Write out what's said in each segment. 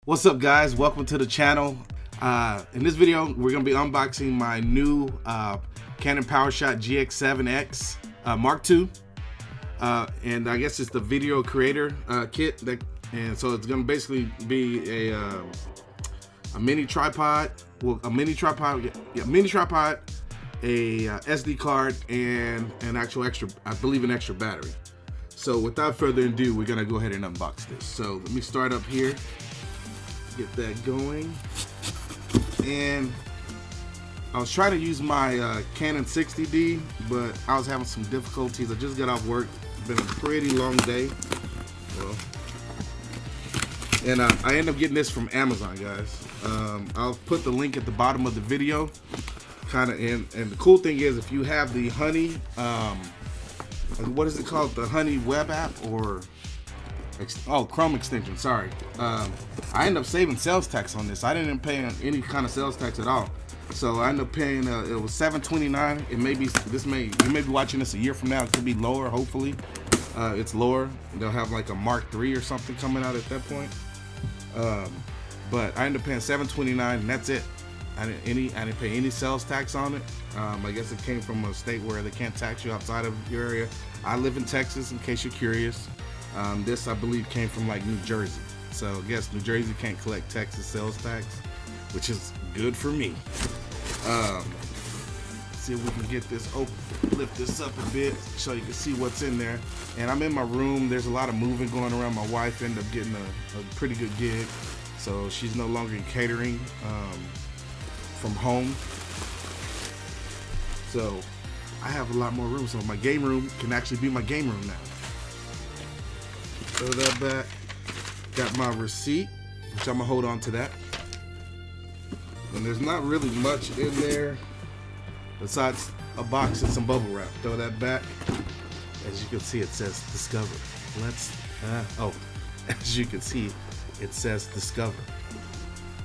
What's up, guys? Welcome to the channel. In this video, we're going to be unboxing my new Canon PowerShot G7X Mark II. And I guess it's the video creator kit. And so it's going to basically be a mini tripod. Well, a mini tripod, a SD card, and an actual extra, I believe, an extra battery. So without further ado, we're going to go ahead and unbox this. So let me start up here. Get that going. And I was trying to use my Canon 60D, but I was having some difficulties. I just got off work. It's been a pretty long day. Well, and I ended up getting this from Amazon, guys. I'll put the link at the bottom of the video. And the cool thing is, if you have the Honey, what is it called? The Honey web app, or Chrome extension, sorry. I ended up saving sales tax on this. I didn't pay any kind of sales tax at all. So I ended up paying, it was $7.29. It may be, you may be watching this a year from now. It could be lower, hopefully. It's lower. They'll have like a Mark III or something coming out at that point. But I ended up paying $7.29, and that's it. I didn't pay any sales tax on it. I guess it came from a state where they can't tax you outside of your area. I live in Texas, in case you're curious. This, I believe, came from like New Jersey. So I guess New Jersey can't collect Texas sales tax, which is good for me. See if we can get this open, lift this up a bit so you can see what's in there. And I'm in my room. There's a lot of moving going around. My wife ended up getting a pretty good gig, so she's no longer in catering from home. So I have a lot more room. So my game room can actually be my game room now. Throw that back. Got my receipt, which I'm gonna hold on to that. And there's not really much in there besides a box and some bubble wrap. Throw that back. As you can see, it says Discover. As you can see, it says Discover.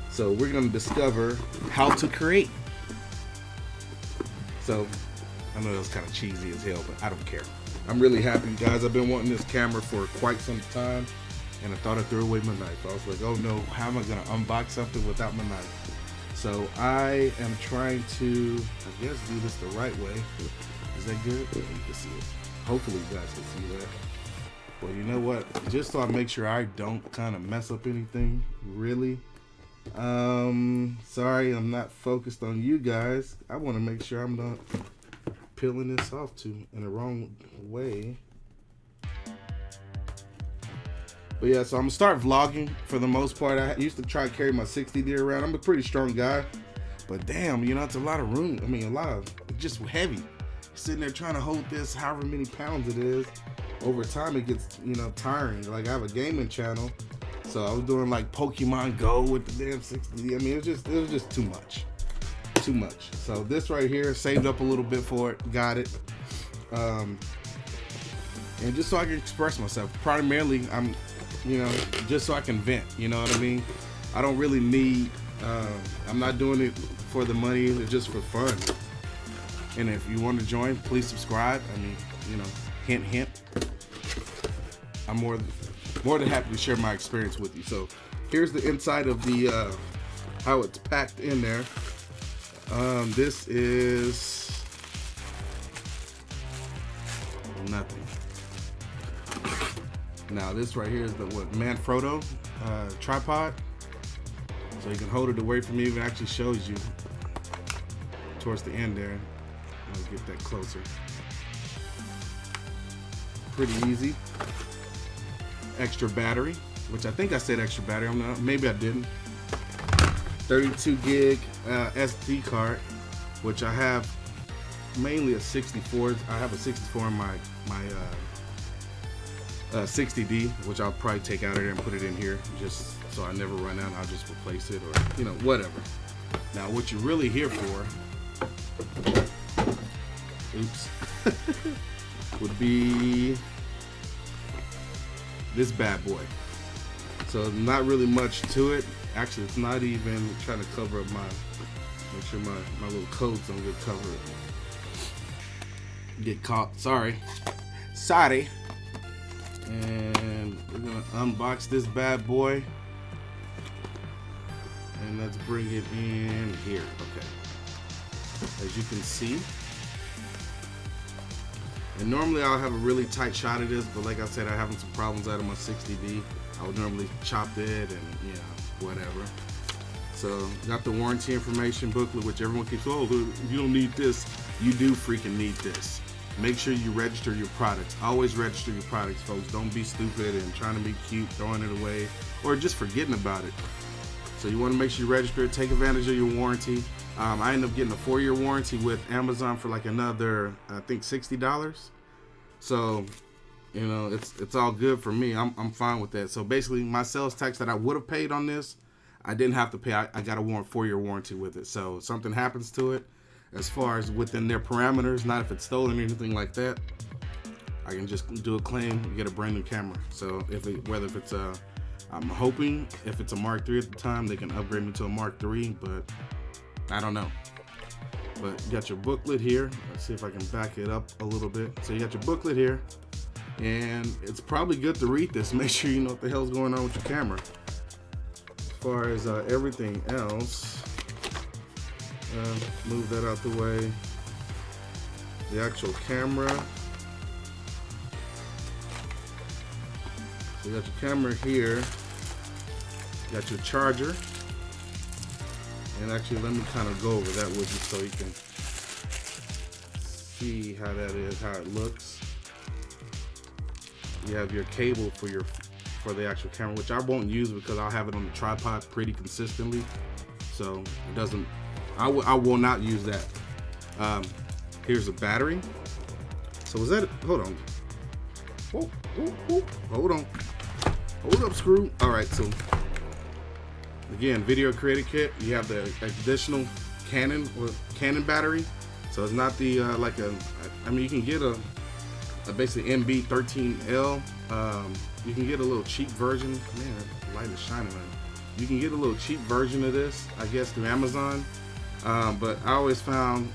So we're gonna discover how to create. So I know that was kind of cheesy as hell, but I don't care. I'm really happy, guys. I've been wanting this camera for quite some time, and I thought I threw away my knife. I was like, oh no, how am I gonna unbox something without my knife? So I am trying to, I guess, do this the right way. Is that good? You can see it. Hopefully you guys can see that. Well, you know what? Just so I make sure I don't kind of mess up anything, really. Sorry, I'm not focused on you guys. I want to make sure I'm not peeling this off in the wrong way. But yeah, so I'm gonna start vlogging for the most part. I used to try to carry my 60D around. I'm a pretty strong guy, but damn, you know, it's a lot of room. I mean, it's just heavy. Sitting there trying to hold this, however many pounds it is. Over time, it gets, you know, tiring. Like, I have a gaming channel, so I was doing like Pokemon Go with the damn 60D. I mean, it was just too much. Too much. So this right here, saved up a little bit for it, got it. And just so I can express myself. Primarily, you know, just so I can vent, you know what I mean? I don't really need, I'm not doing it for the money, it's just for fun. And if you want to join, please subscribe. I mean, you know, hint, hint. I'm more than happy to share my experience with you. So here's the inside of the, how it's packed in there. This is nothing. Now this right here is the Manfrotto tripod. So you can hold it away from you. It actually shows you towards the end there. Let's get that closer. Pretty easy. Extra battery, which I think I said extra battery. Maybe I didn't. 32 gig SD card, which I have mainly a 64. I have a 64 in my 60D, which I'll probably take out of there and put it in here just so I never run out. I'll just replace it, or you know, whatever. Now what you're really here for, oops, would be this bad boy. So not really much to it. Actually, it's not even trying to cover up make sure my little codes don't get covered. Get caught, sorry. And we're gonna unbox this bad boy. And let's bring it in here. Okay. As you can see. And normally I'll have a really tight shot of this, but like I said, I'm having some problems out of my 60D. I would normally chop it and whatever. So got the warranty information booklet, which everyone keeps, oh, you don't need this. You do freaking need this. Make sure you register your products. Always register your products, folks. Don't be stupid and trying to be cute, throwing it away, or just forgetting about it. So you want to make sure you register, take advantage of your warranty. I ended up getting a 4-year warranty with Amazon for like another, I think $60. So, it's all good for me. I'm fine with that. So basically, my sales tax that I would have paid on this, I didn't have to pay. I got a 4-year warranty with it. So if something happens to it, as far as within their parameters, not if it's stolen or anything like that, I can just do a claim and get a brand new camera. So whether it's I'm hoping if it's a Mark III at the time, they can upgrade me to a Mark III, but I don't know. But you got your booklet here. Let's see if I can back it up a little bit. So you got your booklet here, and it's probably good to read this. Make sure you know what the hell's going on with your camera. As far as everything else, move that out the way. The actual camera. So you got your camera here. You got your charger. And actually, let me kind of go over that with you so you can see how that is, how it looks. You have your cable for the actual camera, which I won't use because I'll have it on the tripod pretty consistently. So it doesn't. I will not use that. Here's a battery. So is that? Hold on. Hold on. Hold up, screw. All right. So again, video creator kit. You have the additional Canon battery. So it's not the I mean, you can get a basically MB13L. You can get a little cheap version. Man, the light is shining on it. You can get a little cheap version of this, I guess, through Amazon. But I always found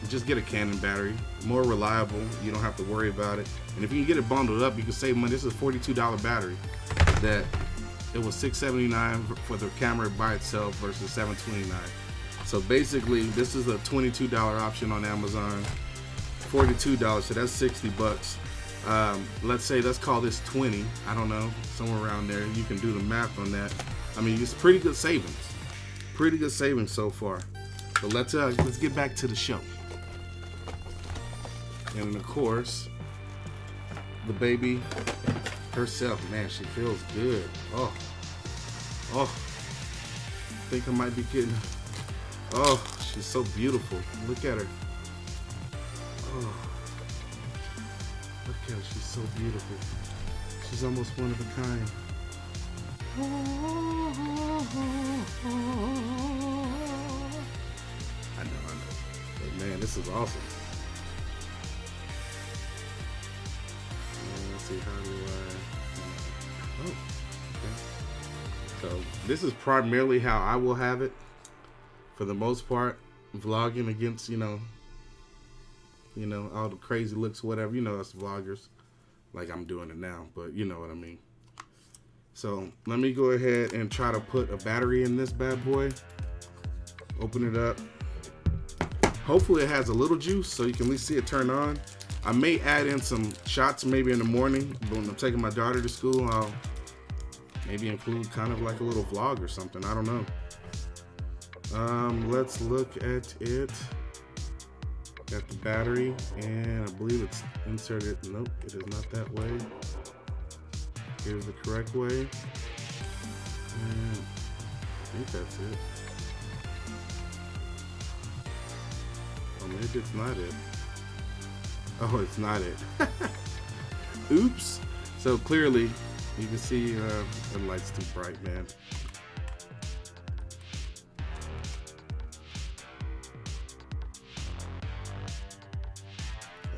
just get a Canon battery, more reliable. You don't have to worry about it. And if you can get it bundled up, you can save money. This is a $42 battery that it was $679 for the camera by itself versus $729. So basically, this is a $22 option on Amazon, $42. So that's $60. Let's call this 20. I don't know, somewhere around there. You can do the math on that. I mean, it's pretty good savings. Pretty good savings so far. But let's get back to the show. And of course, the baby herself, man, she feels good. Oh, I think I might be getting. Oh, she's so beautiful. Look at her. Oh, look at her. She's so beautiful. She's almost one of a kind. I know. But man, this is awesome. Let's see, how do I? Oh, okay. So this is primarily how I will have it. For the most part, vlogging against, all the crazy looks, whatever. Us vloggers, like I'm doing it now, but you know what I mean. So let me go ahead and try to put a battery in this bad boy. Open it up. Hopefully it has a little juice so you can at least see it turn on. I may add in some shots maybe in the morning when I'm taking my daughter to school. I'll maybe include kind of like a little vlog or something. I don't know. Let's look at it. Got the battery, and I believe it's inserted. Nope, it is not that way. Here's the correct way. And I think that's it. Oh, maybe it's not it. Oh, it's not it. Oops. So clearly, you can see the light's too bright, man.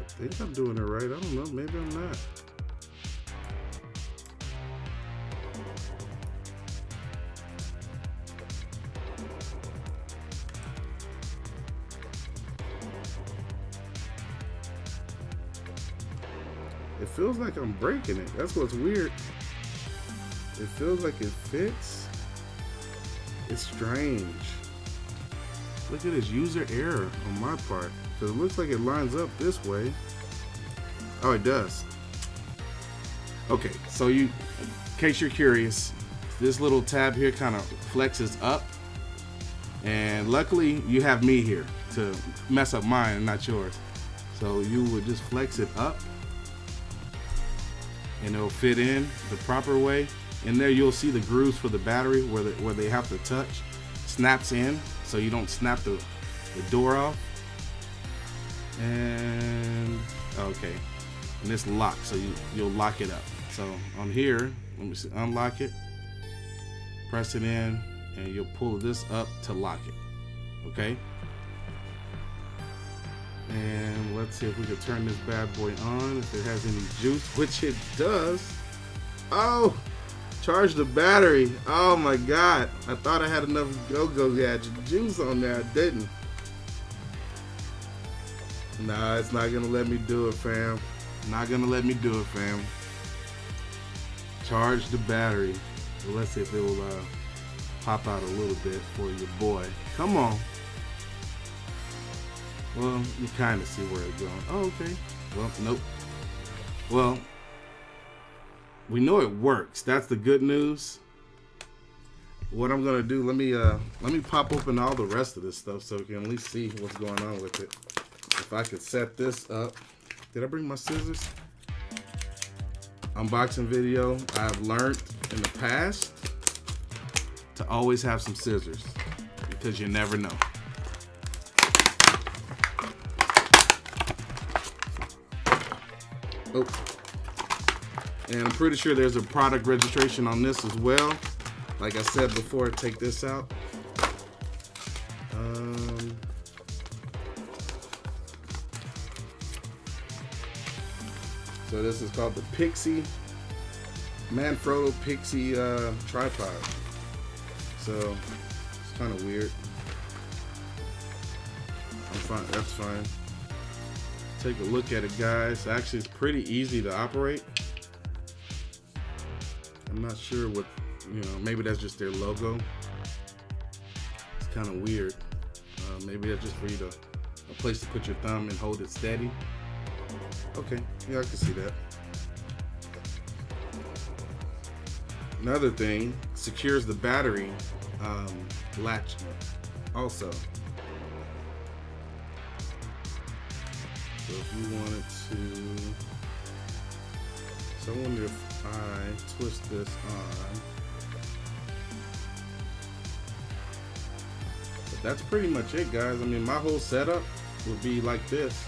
I think I'm doing it right. I don't know. Maybe I'm not. It feels like I'm breaking it. That's what's weird. It feels like it fits. It's strange. Look at this user error on my part, because it looks like it lines up this way. Oh, it does. Okay, so in case you're curious, this little tab here kind of flexes up, and luckily you have me here to mess up mine and not yours. So you would just flex it up and it'll fit in the proper way. In there you'll see the grooves for the battery where they have to touch. Snaps in so you don't snap the door off. And okay, and this locks, so you'll lock it up. So on here, let me see, unlock it, press it in, and you'll pull this up to lock it. Okay, and let's see if we can turn this bad boy on, if it has any juice, which it does. Oh, charge the battery. Oh my god, I thought I had enough go-go gadget juice on there. I didn't. Nah, it's not gonna let me do it, fam. Not gonna let me do it, fam. Charge the battery. So let's see if it will pop out a little bit for your boy. Come on. Well, you kind of see where it's going. Oh, okay. Well, nope. Well, we know it works. That's the good news. What I'm gonna do, let me pop open all the rest of this stuff so we can at least see what's going on with it. If I could set this up. Did I bring my scissors? Unboxing video. I've learned in the past to always have some scissors because you never know. Oh, and I'm pretty sure there's a product registration on this as well. Like I said before, take this out. So this is called the Pixie, Manfrotto Pixie tripod. So it's kind of weird. I'm fine, that's fine. Take a look at it, guys. Actually, it's pretty easy to operate. I'm not sure what, maybe that's just their logo. It's kind of weird. Maybe that's just for you a place to put your thumb and hold it steady. Okay, yeah, I can see that. Another thing, secures the battery latch also. So if you wanted to, so I wonder if I twist this on. But that's pretty much it, guys. I mean, my whole setup would be like this.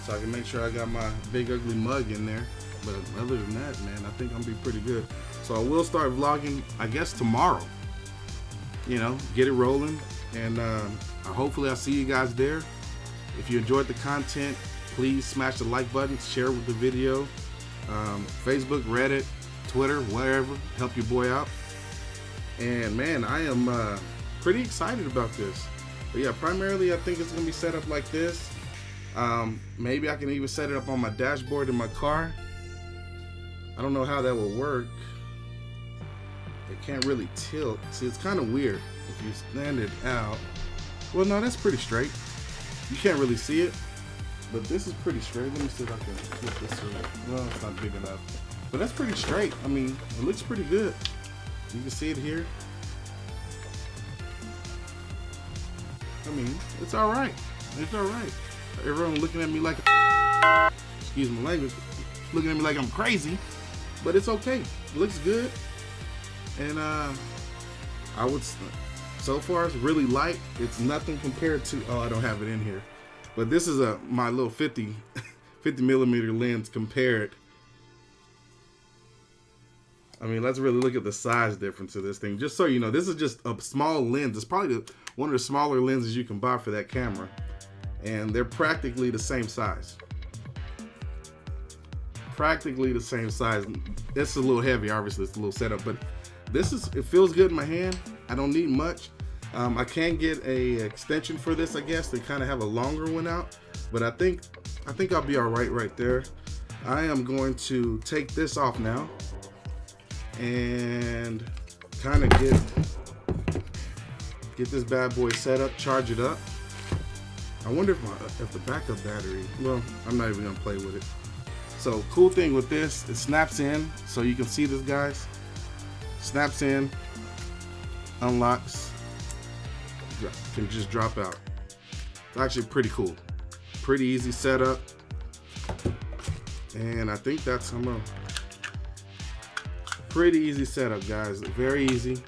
So I can make sure I got my big ugly mug in there. But other than that, man, I think I'm gonna be pretty good. So I will start vlogging, I guess, tomorrow. Get it rolling. And hopefully I'll see you guys there. If you enjoyed the content, please smash the like button, share with the video. Facebook, Reddit, Twitter, wherever. Help your boy out. And man, I am pretty excited about this. But yeah, primarily I think it's gonna be set up like this. Maybe I can even set it up on my dashboard in my car. I don't know how that will work. It can't really tilt. See, it's kind of weird if you stand it out. Well, no, that's pretty straight. You can't really see it, but this is pretty straight. Let me see if I can flip this around. Well, it's not big enough, but that's pretty straight. I mean, it looks pretty good. You can see it here. I mean, it's all right. It's all right. Everyone looking at me like, excuse my language, looking at me like I'm crazy, but it's okay. It looks good. And I would, so far it's really light. It's nothing compared to, I don't have it in here, but this is my little 50 millimeter lens compared. I mean, let's really look at the size difference of this thing. Just so you know, this is just a small lens. It's probably one of the smaller lenses you can buy for that camera. And they're practically the same size. Practically the same size. It's a little heavy, obviously, it's a little setup, but it feels good in my hand. I don't need much. I can get a extension for this, I guess. They kind of have a longer one out, but I think I'll be all right there. I am going to take this off now and kind of get get this bad boy set up, charge it up. I wonder if the backup battery, well, I'm not even gonna play with it. So cool thing with this, it snaps in, so you can see this, guys. Snaps in, unlocks, can just drop out. It's actually pretty cool. Pretty easy setup. And I think that's pretty easy setup, guys. Very easy.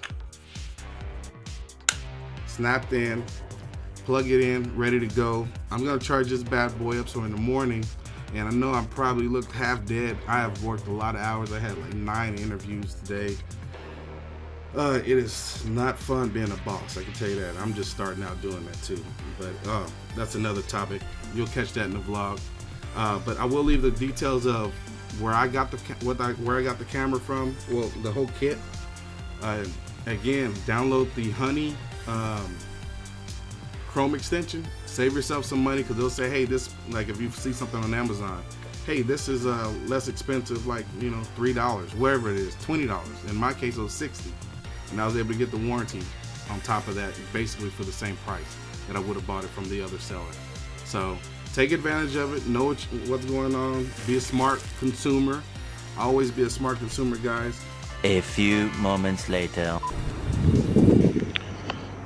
Snapped in, plug it in, ready to go. I'm gonna charge this bad boy up so in the morning, and I know I probably looked half dead. I have worked a lot of hours. I had like 9 interviews today. It is not fun being a boss, I can tell you that. I'm just starting out doing that too. But that's another topic. You'll catch that in the vlog. But I will leave the details of where I got the camera from. Well, the whole kit. Again, download the Honey Chrome extension. Save yourself some money, because they'll say, hey, this, like if you see something on Amazon, hey, this is less expensive, like, you know, $3, wherever it is, $20. In my case, it was $60. And I was able to get the warranty on top of that, basically for the same price that I would have bought it from the other seller. So take advantage of it, know what's going on, be a smart consumer. Always be a smart consumer, guys. A few moments later.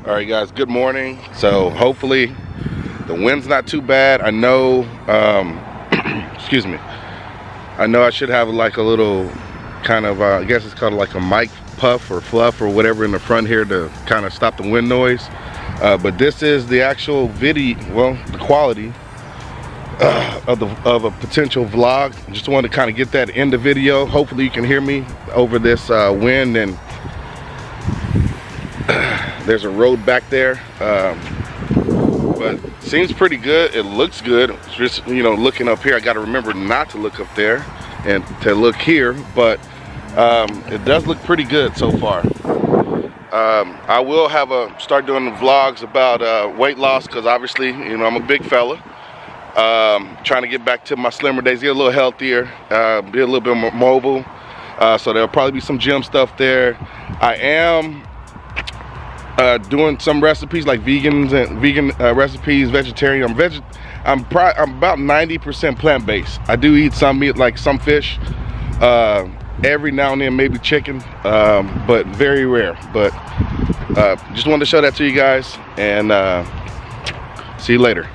All right, guys, good morning. So hopefully the wind's not too bad. I know, excuse me, I know I should have like a little kind of, I guess it's called like a mic puff or fluff or whatever in the front here to kind of stop the wind noise. But this is the actual video, well, the quality of a potential vlog. Just wanted to kind of get that in the video. Hopefully you can hear me over this wind, and there's a road back there. But seems pretty good. It looks good. It's just, you know, looking up here, I got to remember not to look up there and to look here, but it does look pretty good so far. I will start doing the vlogs about weight loss, because obviously, you know, I'm a big fella. Trying to get back to my slimmer days, get a little healthier, be a little bit more mobile. So there'll probably be some gym stuff there. I am doing some recipes like vegan recipes, vegetarian. I'm about 90% plant-based. I do eat some meat, like some fish. Every now and then, maybe chicken, but very rare. But just wanted to show that to you guys, and see you later.